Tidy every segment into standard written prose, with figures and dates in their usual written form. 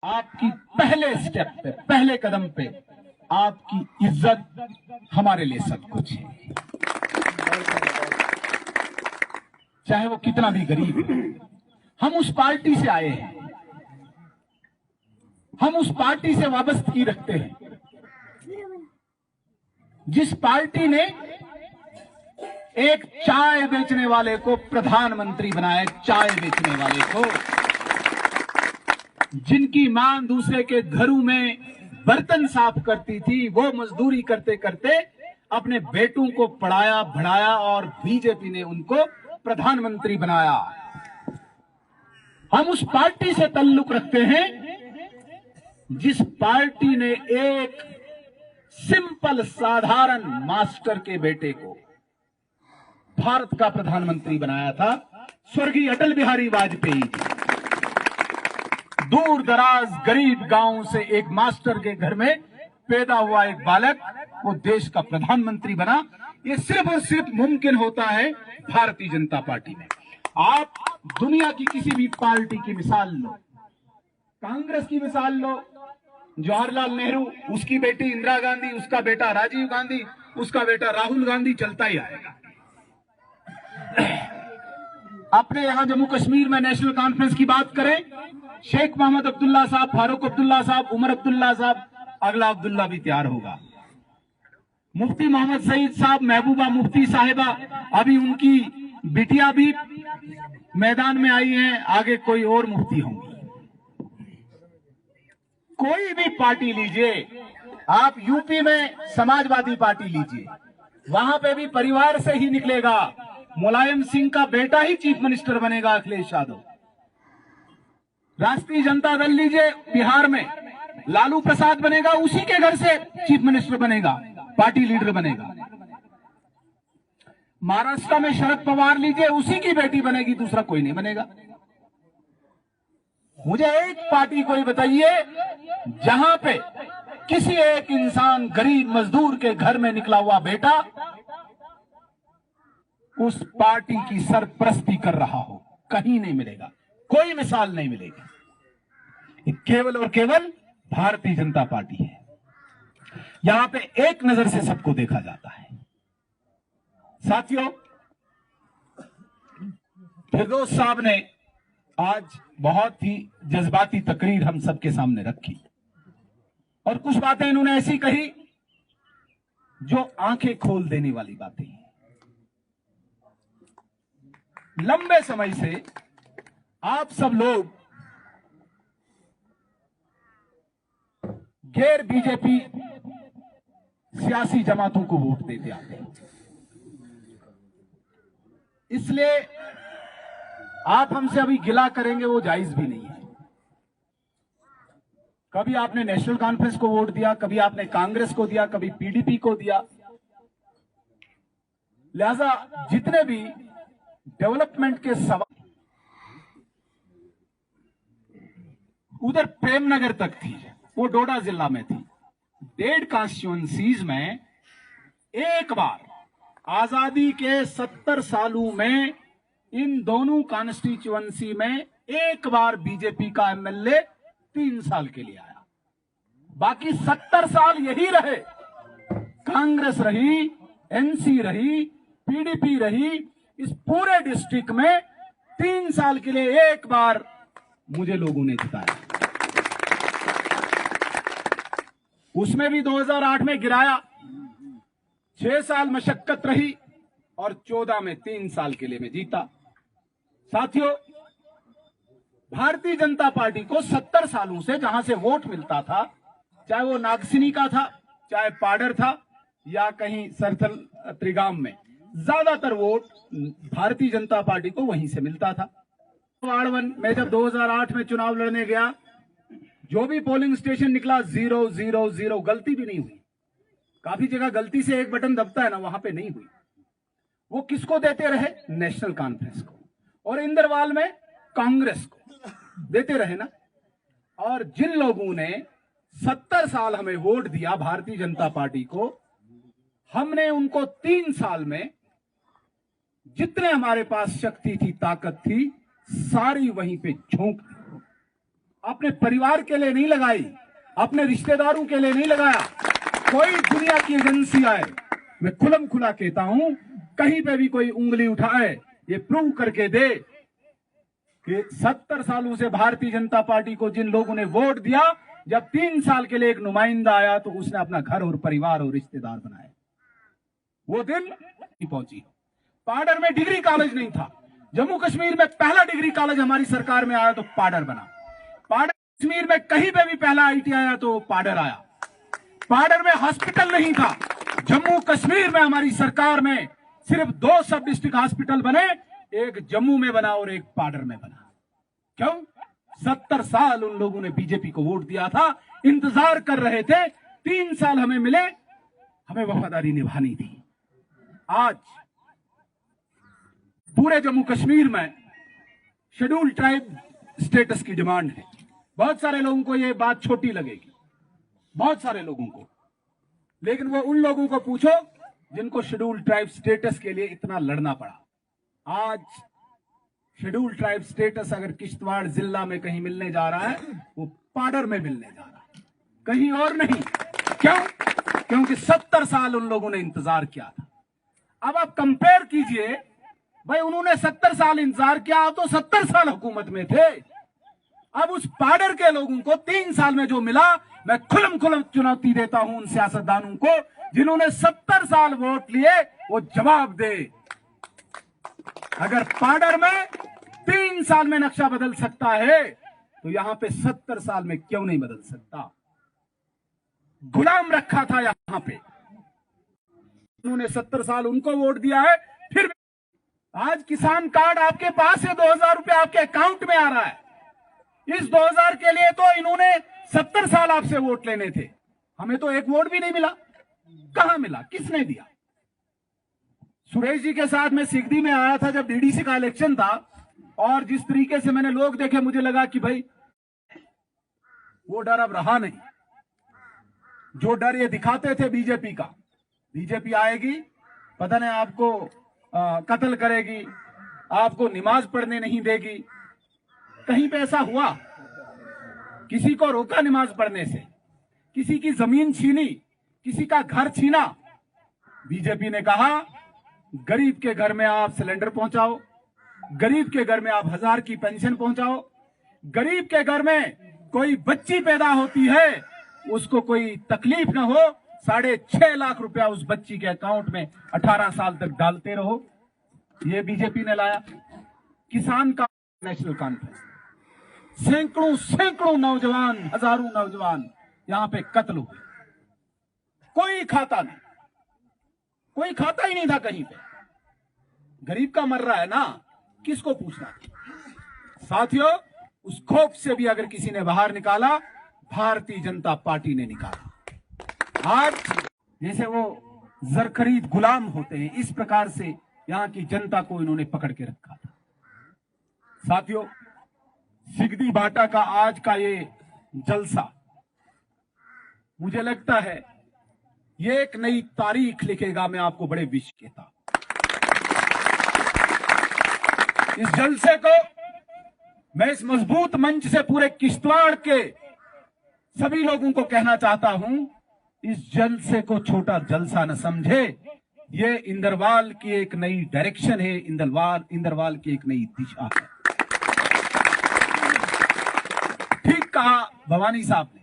आपकी पहले स्टेप पे, पहले कदम पे आपकी इज्जत हमारे लिए सब कुछ है, चाहे वो कितना भी गरीब हो। हम उस पार्टी से आए हैं, हम उस पार्टी से वाबस्तगी रखते हैं जिस पार्टी ने एक चाय बेचने वाले को प्रधानमंत्री बनाया, चाय बेचने वाले को, जिनकी मां दूसरे के घरों में बर्तन साफ करती थी, वो मजदूरी करते करते अपने बेटों को पढ़ाया बढ़ाया और बीजेपी ने उनको प्रधानमंत्री बनाया। हम उस पार्टी से ताल्लुक रखते हैं जिस पार्टी ने एक सिंपल साधारण मास्टर के बेटे को भारत का प्रधानमंत्री बनाया था, स्वर्गीय अटल बिहारी वाजपेयी जी। दूर दराज गरीब गांव से एक मास्टर के घर में पैदा हुआ एक बालक वो देश का प्रधानमंत्री बना। ये सिर्फ और सिर्फ मुमकिन होता है भारतीय जनता पार्टी में। आप दुनिया की किसी भी पार्टी की मिसाल लो, कांग्रेस की मिसाल लो, जवाहरलाल नेहरू, उसकी बेटी इंदिरा गांधी, उसका बेटा राजीव गांधी, उसका बेटा राहुल गांधी, चलता ही आएगा। अपने यहां जम्मू कश्मीर में नेशनल कॉन्फ्रेंस की बात करें, शेख मोहम्मद अब्दुल्ला साहब, फारूक अब्दुल्ला साहब, उमर अब्दुल्ला साहब, अगला अब्दुल्ला भी तैयार होगा। मुफ्ती मोहम्मद सईद साहब, महबूबा मुफ्ती साहिबा, अभी उनकी बिटिया भी मैदान में आई हैं, आगे कोई और मुफ्ती होंगी। कोई भी पार्टी लीजिए, आप यूपी में समाजवादी पार्टी लीजिए, वहां पे भी परिवार से ही निकलेगा। मुलायम सिंह का बेटा ही चीफ मिनिस्टर बनेगा, अखिलेश यादव। राष्ट्रीय जनता दल लीजिए, बिहार में लालू प्रसाद बनेगा, उसी के घर से चीफ मिनिस्टर बनेगा, पार्टी लीडर बनेगा। महाराष्ट्र में शरद पवार लीजिए, उसी की बेटी बनेगी, दूसरा कोई नहीं बनेगा। मुझे एक पार्टी कोई बताइए जहां पे किसी एक इंसान, गरीब मजदूर के घर में निकला हुआ बेटा उस पार्टी की सरपरस्ती कर रहा हो, कहीं नहीं मिलेगा, कोई मिसाल नहीं मिलेगी। केवल और केवल भारतीय जनता पार्टी है। यहां पे एक नजर से सबको देखा जाता है। साथियों, फिरदौस साहब ने आज बहुत ही जज्बाती तकरीर हम सबके सामने रखी और कुछ बातें इन्होंने ऐसी कही जो आंखें खोल देने वाली बातें हैं। लंबे समय से आप सब लोग गैर बीजेपी सियासी जमातों को वोट देते आते हैं, इसलिए आप हमसे अभी गिला करेंगे वो जायज भी नहीं है। कभी आपने नेशनल कॉन्फ्रेंस को वोट दिया, कभी आपने कांग्रेस को दिया, कभी पीडीपी को दिया। लिहाजा जितने भी डेवलपमेंट के सवाल उधर प्रेमनगर तक थी, वो डोडा जिला में थी। 1.5 कॉन्स्टिट्यूएंसीज में एक बार आजादी के 70 सालों में इन दोनों कॉन्स्टिट्यूएंसी में एक बार बीजेपी का एमएलए 3 साल के लिए आया। बाकी 70 साल यही रहे, कांग्रेस रही, एनसी रही, पीडीपी रही। इस पूरे डिस्ट्रिक्ट में 3 साल के लिए एक बार मुझे लोगों ने जिताया। उसमें भी 2008 में गिराया, 6 साल मशक्कत रही और 14 में 3 साल के लिए मैं जीता। साथियों, भारतीय जनता पार्टी को 70 सालों से जहां से वोट मिलता था, चाहे वो नागसिनी का था, चाहे पाडर था या कहीं सरथल त्रिगाम में, ज्यादातर वोट भारतीय जनता पार्टी को वहीं से मिलता था। वाड़वन में जब 2008 में चुनाव लड़ने गया, जो भी पोलिंग स्टेशन निकला 0-0-0, गलती भी नहीं हुई। काफी जगह गलती से एक बटन दबता है ना, वहां पे नहीं हुई। वो किसको देते रहे? नेशनल कॉन्फ्रेंस को। और इंदरवाल में कांग्रेस को देते रहे ना। और जिन लोगों ने 70 साल हमें वोट दिया भारतीय जनता पार्टी को, हमने उनको 3 साल में जितने हमारे पास शक्ति थी, ताकत थी, सारी वहीं पे झोंक दी। अपने परिवार के लिए नहीं लगाई, अपने रिश्तेदारों के लिए नहीं लगाया। कोई दुनिया की एजेंसी आए, मैं खुलम खुला कहता हूं, कहीं पे भी कोई उंगली उठाए, ये प्रूव करके दे कि 70 सालों से भारतीय जनता पार्टी को जिन लोगों ने वोट दिया, जब 3 साल के लिए एक नुमाइंदा आया तो उसने अपना घर और परिवार और रिश्तेदार बनाए। वो दिन नहीं पहुंची। पाडर में डिग्री कॉलेज नहीं था। जम्मू कश्मीर में पहला डिग्री कॉलेज हमारी सरकार में आया तो पाडर बना। पाडर कश्मीर में कहीं पे भी पहला आईटी आया तो पाडर आया। पाडर में हॉस्पिटल नहीं था। जम्मू कश्मीर में हमारी सरकार में सिर्फ 2 सब डिस्ट्रिक्ट हॉस्पिटल बने, एक जम्मू में बना और एक पाडर में बना। क्यों? 70 साल उन लोगों ने बीजेपी को वोट दिया था, इंतजार कर रहे थे, 3 साल हमें मिले, हमें वफादारी निभानी थी। आज पूरे जम्मू कश्मीर में शेड्यूल ट्राइब स्टेटस की डिमांड है। बहुत सारे लोगों को यह बात छोटी लगेगी, बहुत सारे लोगों को, लेकिन वो उन लोगों को पूछो जिनको शेड्यूल ट्राइब स्टेटस के लिए इतना लड़ना पड़ा। आज शेड्यूल ट्राइब स्टेटस अगर किश्तवाड़ जिला में कहीं मिलने जा रहा है, वो पाडर में मिलने जा रहा है, कहीं और नहीं। क्यों? क्योंकि 70 साल उन लोगों ने इंतजार किया था। अब आप कंपेयर कीजिए, भाई उन्होंने 70 साल इंतजार किया, आप तो 70 साल हुकूमत में थे। अब उस पाडर के लोगों को 3 साल में जो मिला, मैं खुलम खुलम चुनौती देता हूं उन सियासतदानों को जिन्होंने 70 साल वोट लिए, वो जवाब दे। अगर पाडर में 3 साल में नक्शा बदल सकता है तो यहां पे 70 साल में क्यों नहीं बदल सकता? गुलाम रखा था यहां पे, उन्होंने 70 साल उनको वोट दिया है। फिर आज किसान कार्ड आपके पास है, 2000 रुपए आपके अकाउंट में आ रहा है। इस 2000 के लिए तो इन्होंने 70 साल आपसे वोट लेने थे, हमें तो एक वोट भी नहीं मिला। कहां मिला? किसने दिया? सुरेश जी के साथ मैं सिगदी में आया था जब डीडीसी का इलेक्शन था, और जिस तरीके से मैंने लोग देखे, मुझे लगा कि भाई वो डर अब रहा नहीं। जो डर ये दिखाते थे बीजेपी का, बीजेपी आएगी, पता नहीं आपको कत्ल करेगी, आपको नमाज पढ़ने नहीं देगी। कहीं पे ऐसा हुआ? किसी को रोका नमाज पढ़ने से? किसी की जमीन छीनी? किसी का घर छीना? बीजेपी ने कहा गरीब के घर में आप सिलेंडर पहुंचाओ, गरीब के घर में आप 1000 की पेंशन पहुंचाओ, गरीब के घर में कोई बच्ची पैदा होती है उसको कोई तकलीफ ना हो, 6.5 लाख रुपया उस बच्ची के अकाउंट में 18 साल तक डालते रहो। ये बीजेपी ने लाया। किसान का नेशनल कॉन्फ्रेंस, सैकड़ों नौजवान, हजारों नौजवान यहां पे कत्ल हुए, कोई खाता नहीं, कोई खाता ही नहीं था कहीं पे। गरीब का मर रहा है ना, किसको पूछना? साथियों, उस खौफ से भी अगर किसी ने बाहर निकाला, भारतीय जनता पार्टी ने निकाला। आज जैसे वो जर खरीद गुलाम होते हैं, इस प्रकार से यहां की जनता को इन्होंने पकड़ के रखा था। साथियों, सिगदी भाटा का आज का ये जलसा, मुझे लगता है ये एक नई तारीख लिखेगा। मैं आपको बड़े विश कहता हूं। इस जलसे को मैं इस मजबूत मंच से पूरे किश्तवाड़ के सभी लोगों को कहना चाहता हूं, इस जलसे को छोटा जलसा न समझे। ये इंदरवाल की एक नई डायरेक्शन है, इंदरवाल की एक नई दिशा है। ठीक कहा भवानी साहब ने,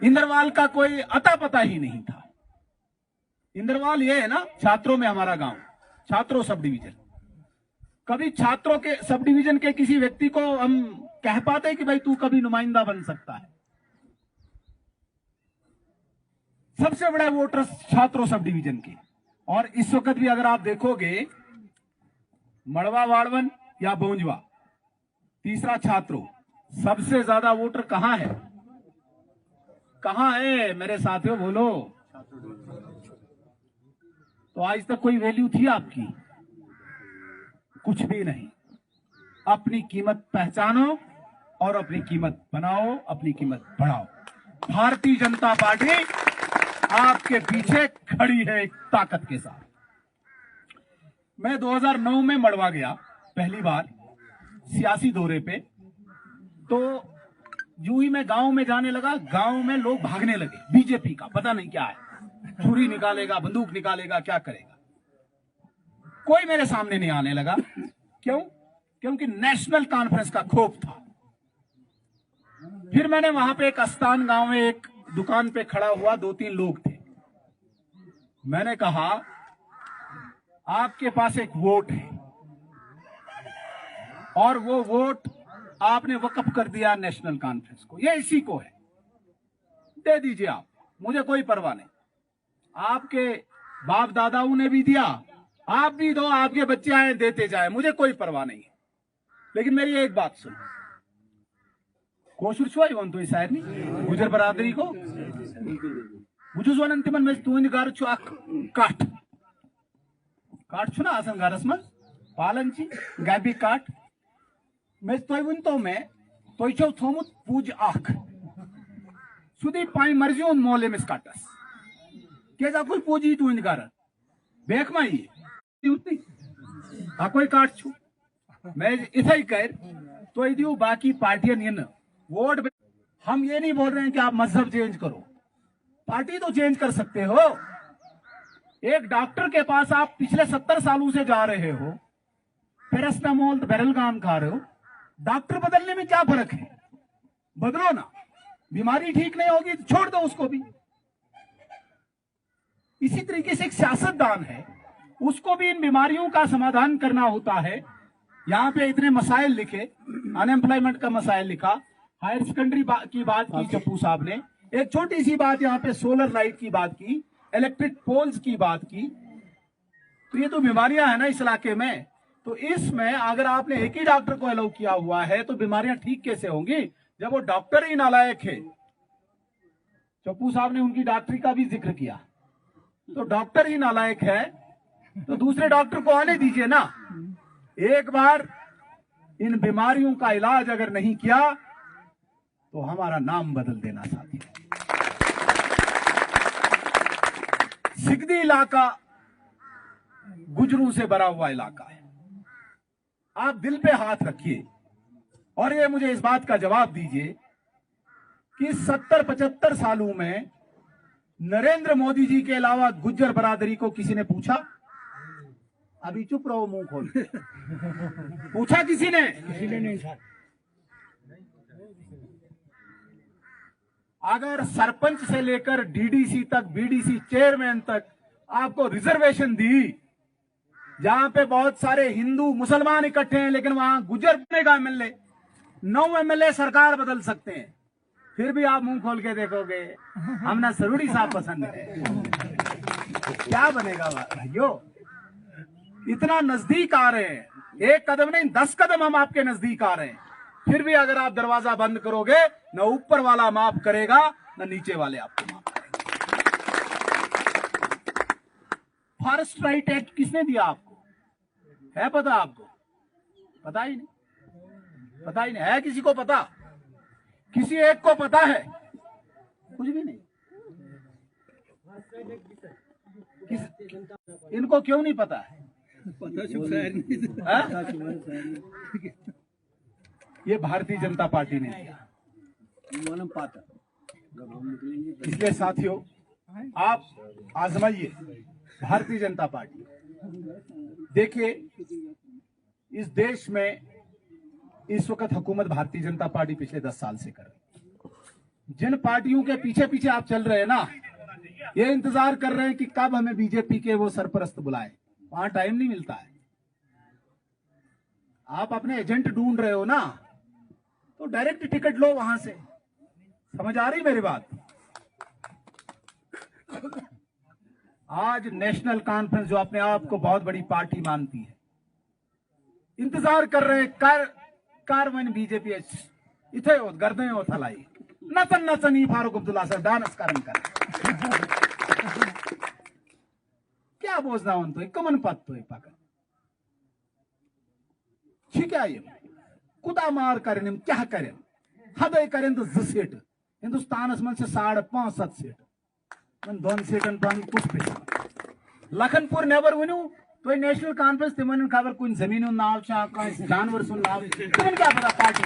इंदरवाल का कोई अता पता ही नहीं था। इंदरवाल ये है ना, छात्रों में हमारा गांव, छात्रों सब डिवीजन। कभी छात्रों के सब डिवीजन के किसी व्यक्ति को हम कह पाते कि भाई तू कभी नुमाइंदा बन सकता है? सबसे बड़ा वोटर छात्रों सब डिवीजन के। और इस वक्त भी अगर आप देखोगे, मड़वा, वाड़वन या बोंजवा, तीसरा छात्रों, सबसे ज्यादा वोटर कहां है? कहां है मेरे साथियों, बोलो। तो आज तक कोई वैल्यू थी आपकी? कुछ भी नहीं। अपनी कीमत पहचानो और अपनी कीमत बनाओ, अपनी कीमत बढ़ाओ। भारतीय जनता पार्टी आपके पीछे खड़ी है एक ताकत के साथ। मैं 2009 में मड़वा गया पहली बार सियासी दौरे पे। तो यूं ही मैं गांव में जाने लगा, गांव में लोग भागने लगे, बीजेपी का पता नहीं क्या है, छुरी निकालेगा, बंदूक निकालेगा, क्या करेगा। कोई मेरे सामने नहीं आने लगा। क्यों? क्योंकि नेशनल कॉन्फ्रेंस का खौफ था। फिर मैंने वहां पे एक अस्तान गांव में एक दुकान पे खड़ा हुआ, 2-3 लोग थे। मैंने कहा आपके पास एक वोट है और वो वोट आपने वक्फ कर दिया नेशनल कॉन्फ्रेंस को, ये इसी को है, दे दीजिए आप, मुझे कोई परवाह नहीं। आपके बाप दादाओं ने भी दिया, आप भी दो, आपके बच्चे आए देते जाए, मुझे कोई परवाह नहीं है। लेकिन मेरी एक बात सुनो, कोशुर छुआ तो शायद नहीं गुजर बरादरी को बुझुस वन तिमन मे तुंद गर छु अख काट काट छु ना आसन गरस मन पालन ची गाबी काट मे तोय वन तो मैं तोय छो थोमुत पूज अख सुदी पाई मर्जी उन मोले मिस काटस के जा कोई पूजी तुंद गर देख माई उतनी आ कोई काट छु मैं इथे ही कर तो दियो बाकी पार्टियां नहीं वोट। हम ये नहीं बोल रहे हैं कि आप मजहब चेंज करो, पार्टी तो चेंज कर सकते हो। एक डॉक्टर के पास आप पिछले 70 सालों से जा रहे हो, पैरास्टामोल बेरलगाम खा रहे हो, डॉक्टर बदलने में क्या फर्क है? बदलो ना, बीमारी ठीक नहीं होगी तो छोड़ दो उसको भी। इसी तरीके से एक सियासतदान है, उसको भी इन बीमारियों का समाधान करना होता है। यहाँ पे इतने मसाइल लिखे, अनएम्प्लॉयमेंट का मसाइल लिखा, हायर सेकेंडरी की बात की चप्पू साहब ने, एक छोटी सी बात यहाँ पे सोलर लाइट की बात की, इलेक्ट्रिक पोल्स की बात की। तो ये तो बीमारियां है ना इस इलाके में, तो इसमें अगर आपने एक ही डॉक्टर को अलाउ किया हुआ है तो बीमारियां ठीक कैसे होंगी जब वो डॉक्टर ही नालायक है। चप्पू साहब ने उनकी डॉक्टरी का भी जिक्र किया, तो डॉक्टर ही नालायक है तो दूसरे डॉक्टर को आने दीजिए ना। एक बार इन बीमारियों का इलाज अगर नहीं किया तो हमारा नाम बदल देना साथी। सिगदी इलाका गुजरों से भरा हुआ इलाका है, आप दिल पे हाथ रखिए और ये मुझे इस बात का जवाब दीजिए कि 70-75 सालों में नरेंद्र मोदी जी के अलावा गुज्जर बरादरी को किसी ने पूछा? अभी चुप रहो, मुंह खोल पूछा किसी ने? नहीं सर। अगर सरपंच से लेकर डीडीसी तक, बीडीसी चेयरमैन तक आपको रिजर्वेशन दी, जहां पे बहुत सारे हिंदू मुसलमान इकट्ठे हैं, लेकिन वहां गुजर बनेगा एमएलए, 9 एमएलए सरकार बदल सकते हैं, फिर भी आप मुंह खोल के देखोगे हमने सरूड़ी साहब पसंद है, क्या बनेगा भाइयों? इतना नजदीक आ रहे हैं, एक कदम नहीं 10 कदम हम आपके नजदीक आ रहे हैं, फिर भी अगर आप दरवाजा बंद करोगे, न ऊपर वाला माफ करेगा न नीचे वाले आपको माफ करेंगे। फर्स्ट राइट एक्ट किसने दिया आपको? है पता आपको? पता ही नहीं, पता ही नहीं है। किसी को पता? किसी एक को पता है? कुछ भी नहीं। इनको क्यों नहीं पता है? ये भारतीय जनता पार्टी ने दिया। इसलिए साथियों आप आजमाइए भारतीय जनता पार्टी। देखिए इस देश में इस वक्त हुकूमत भारतीय जनता पार्टी पिछले 10 साल से कर रही है। जिन पार्टियों के पीछे पीछे आप चल रहे हैं ना, ये इंतजार कर रहे हैं कि कब हमें बीजेपी के वो सरपरस्त बुलाए, वहां टाइम नहीं मिलता है। आप अपने एजेंट ढूंढ रहे हो ना, तो डायरेक्ट टिकट लो वहां से। समझ आ रही मेरी बात? आज नेशनल कॉन्फ्रेंस जो अपने आप को बहुत बड़ी पार्टी मानती है, इंतजार कर रहे कर वन बीजेपी इथे गर्दे थलाई नचन नचन ई फारूक अब्दुल्ला सर डांस करन कर क्या बोझना उन तो कमन पत तो पकड़ ठीक है। ये कुदा मार करें क्या करें, हद करें तो 2 सीट हिंदुस्तान मन से 5.5-7 सीट मन 2 सीटन पानी कुछ पे लखनपुर नेबर वनु तो नेशनल कॉन्फ्रेंस तिमन खबर कुछ जमीन नाव जानवर सुन नाव तिमन क्या पता पार्टी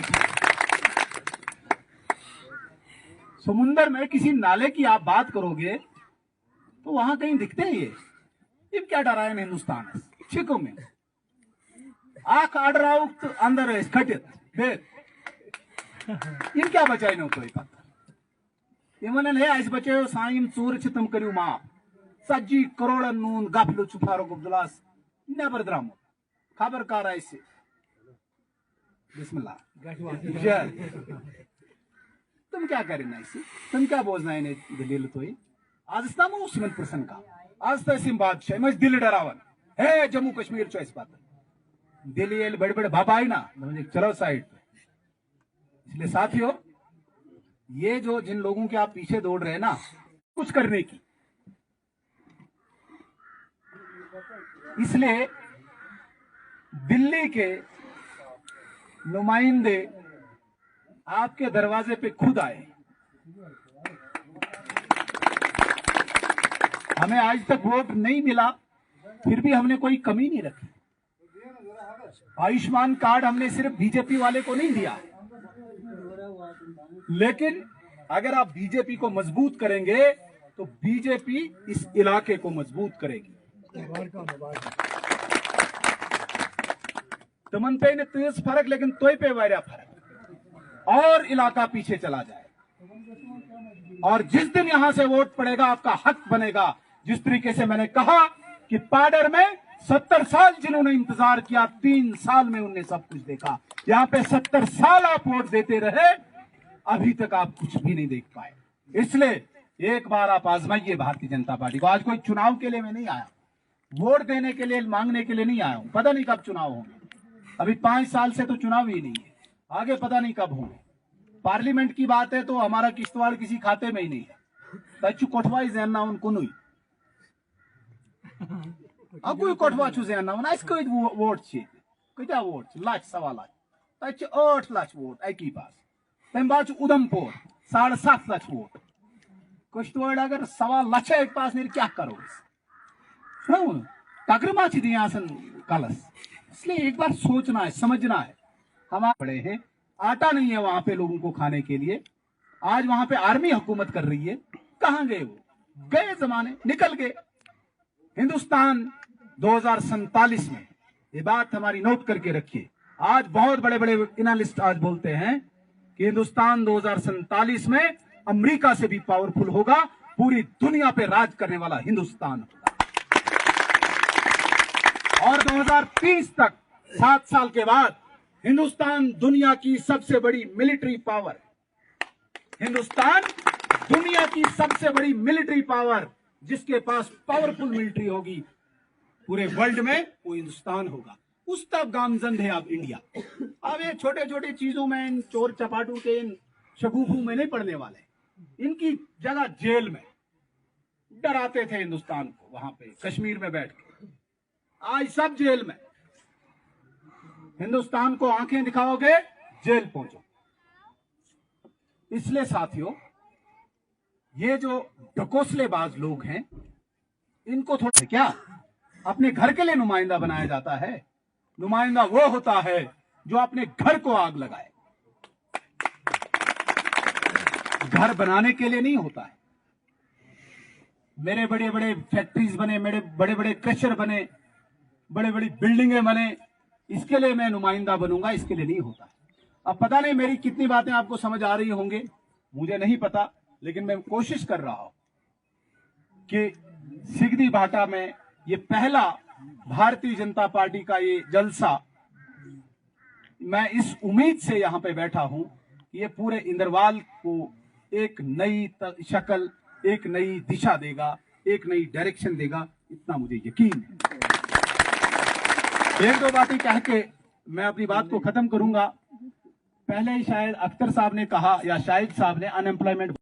समुंदर में किसी नाले की आप बात करोगे तो वहां कहीं दिखते हैं ये क्या डरायन हिंदुस्तान है छिको में आख आडराउक्त अंदर है खटित बेत इन क्या बचाई न तो ये आज बचे साइम चूर तुम करू माफ सज्जी करोड़ नून गाफिलो फारूक अब्दुल्लास नेबर द्रामो खबर कार ऐसे बिस्मिल्लाह तुम क्या करना इसे तुम क्या बोझना है दलील तो आज तमो सिमन पर्सन का आज तम बादशाह मज दिल डरावन है जम्मू कश्मीर चो बात दिल्ली बड़े बड़े बाबा आई ना चलो साइड पे। इसलिए साथियों ये जो जिन लोगों के आप पीछे दौड़ रहे हैं ना कुछ करने की, इसलिए दिल्ली के नुमाइंदे आपके दरवाजे पे खुद आए। हमें आज तक वोट नहीं मिला फिर भी हमने कोई कमी नहीं रखी। आयुष्मान कार्ड हमने सिर्फ बीजेपी वाले को नहीं दिया, लेकिन अगर आप बीजेपी को मजबूत करेंगे तो बीजेपी इस इलाके को मजबूत करेगी। तमन पे ने तेज फर्क लेकिन तोय पे वारिया फर्क और इलाका पीछे चला जाए। और जिस दिन यहां से वोट पड़ेगा आपका हक बनेगा। जिस तरीके से मैंने कहा कि पाडर में 70 साल जिन्होंने इंतजार किया 3 साल में उनने सब कुछ देखा। यहां पे 70 साल आप वोट देते रहे अभी तक आप कुछ भी नहीं देख पाए। इसलिए एक बार आप आजमाइए भारतीय जनता पार्टी को। आज कोई चुनाव के लिए मैं नहीं आया, वोट देने के लिए मांगने के लिए नहीं आया हूं। पता नहीं कब चुनाव होंगे, अभी 5 साल से तो चुनाव ही नहीं है, आगे पता नहीं कब होंगे। पार्लियामेंट की बात है तो हमारा किश्तवाड़ किसी खाते में ही नहीं है। तचु कोठवाई जैना उनको नहीं अगुई कोठवा छु जैना उन इसको वोट छे कता वोट लाख 1.25 लाख तच 8 लाख वोट अकी पास तम बाद उधमपुर 7.5 लाख वोट किश्तवाड़ अगर 1.25 लाख एक पास नहीं क्या करो टकरमा दिया कलस। इसलिए एक बार सोचना है, समझना है। हम बड़े हैं, आटा नहीं है वहां पे लोगों को खाने के लिए। आज वहां पे आर्मी हुकूमत कर रही है। कहां गए वो? गए जमाने, निकल गए। हिंदुस्तान 2047 में, ये बात हमारी नोट करके रखिए। आज बहुत बड़े बड़े एनालिस्ट आज बोलते हैं कि हिंदुस्तान 2047 में अमेरिका से भी पावरफुल होगा, पूरी दुनिया पे राज करने वाला हिंदुस्तान होगा। और 2030 तक 7 साल के बाद हिंदुस्तान दुनिया की सबसे बड़ी मिलिट्री पावर, हिंदुस्तान दुनिया की सबसे बड़ी मिलिट्री पावर, जिसके पास पावरफुल मिलिट्री होगी पूरे वर्ल्ड में, वो हिंदुस्तान होगा। उस तक गामजंद है अब इंडिया। अब ये छोटे छोटे चीजों में, इन चोर चपाटू के, इन शगुफू में नहीं पड़ने वाले। इनकी जगह जेल में डराते थे हिंदुस्तान को, वहां पे कश्मीर में बैठ के। आज सब जेल में। हिंदुस्तान को आंखें दिखाओगे जेल पहुंचो। इसलिए साथियों ये जो ढकोसलेबाज लोग हैं इनको थोड़ा क्या अपने घर के लिए नुमाइंदा बनाया जाता है? नुमाइंदा वो होता है जो अपने घर को आग लगाए, घर बनाने के लिए नहीं होता है। मेरे बड़े बड़े फैक्ट्रीज बने, मेरे बड़े बड़े क्रशर बने, बड़े बड़ी बिल्डिंगें बने, इसके लिए मैं नुमाइंदा बनूंगा, इसके लिए नहीं होता। अब पता नहीं मेरी कितनी बातें आपको समझ आ रही होंगे, मुझे नहीं पता, लेकिन मैं कोशिश कर रहा हूं कि सिगदी भाटा में ये पहला भारतीय जनता पार्टी का ये जलसा, मैं इस उम्मीद से यहां पे बैठा हूं कि ये पूरे इंदरवाल को एक नई शक्ल, एक नई दिशा देगा, एक नई डायरेक्शन देगा, इतना मुझे यकीन है। एक दो बातें कह के मैं अपनी बात को खत्म करूंगा। पहले ही शायद अख्तर साहब ने कहा या शाहिद साहब ने, अनएम्प्लॉयमेंट